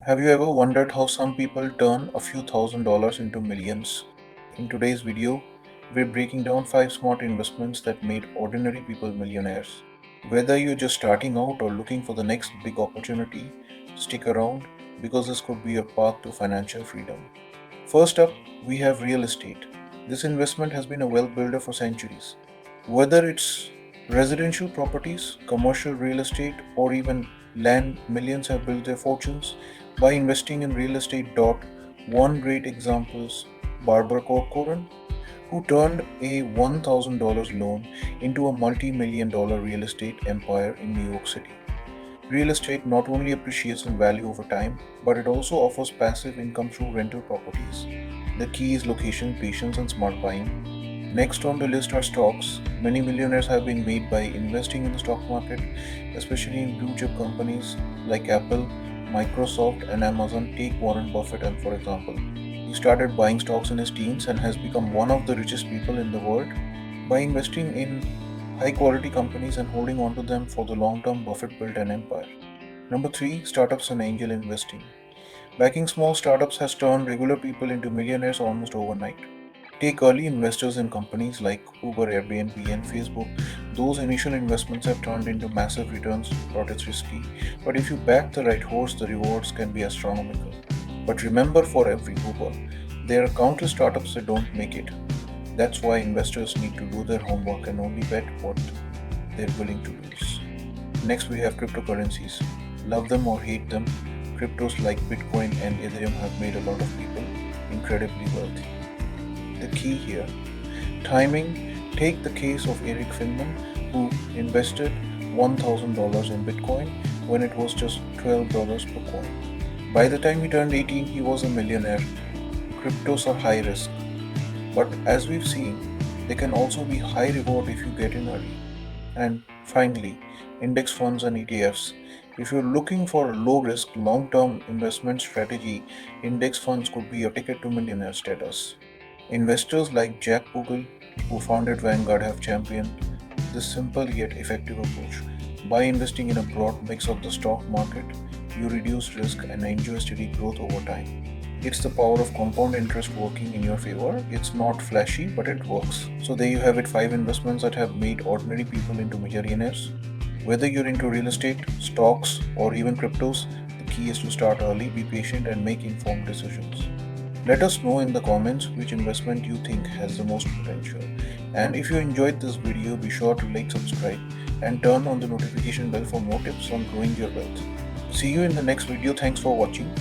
Have you ever wondered how some people turn a few $1,000s into millions? In today's video, we're breaking down 5 smart investments that made ordinary people millionaires. Whether you're just starting out or looking for the next big opportunity, stick around because this could be your path to financial freedom. First up, we have real estate. This investment has been a wealth builder for centuries. Whether it's residential properties, commercial real estate, or even land, millions have built their fortunes by investing in real estate. One great example is Barbara Corcoran, who turned a $1,000 loan into a multi-million-dollar real estate empire in New York City. Real estate not only appreciates in value over time, but it also offers passive income through rental properties. The key is location, patience, and smart buying. Next on the list are stocks. Many millionaires have been made by investing in the stock market, especially in blue chip companies like Apple, Microsoft, and Amazon. Take Warren Buffett and for example. He started buying stocks in his teens and has become one of the richest people in the world by investing in high quality companies and holding on to them for the long term. Buffett built an empire. Number 3, startups and angel investing. Backing small startups has turned regular people into millionaires almost overnight. Take early investors in companies like Uber, Airbnb, and Facebook. Those initial investments have turned into massive returns, but it's risky. But if you back the right horse, the rewards can be astronomical. But remember, for every Uber, there are countless startups that don't make it. That's why investors need to do their homework and only bet what they're willing to lose. Next, we have cryptocurrencies. Love them or hate them, cryptos like Bitcoin and Ethereum have made a lot of people incredibly wealthy. The key here, timing. Take the case of Eric Finman, who invested $1,000 in Bitcoin when it was just $12 per coin. By the time he turned 18, he was a millionaire. Cryptos are high risk, but as we've seen, they can also be high reward if you get in early. And finally, index funds and ETFs. If you're looking for a low risk, long term investment strategy, index funds could be your ticket to millionaire status. Investors like Jack Bogle, who founded Vanguard, have championed this simple yet effective approach. By investing in a broad mix of the stock market, you reduce risk and enjoy steady growth over time. It's the power of compound interest working in your favor. It's not flashy, but it works. So, there you have it, 5 investments that have made ordinary people into millionaires. Whether you're into real estate, stocks, or even cryptos, the key is to start early, be patient, and make informed decisions. Let us know in the comments which investment you think has the most potential. And if you enjoyed this video, be sure to like, subscribe, and turn on the notification bell for more tips on growing your wealth. See you in the next video. Thanks for watching.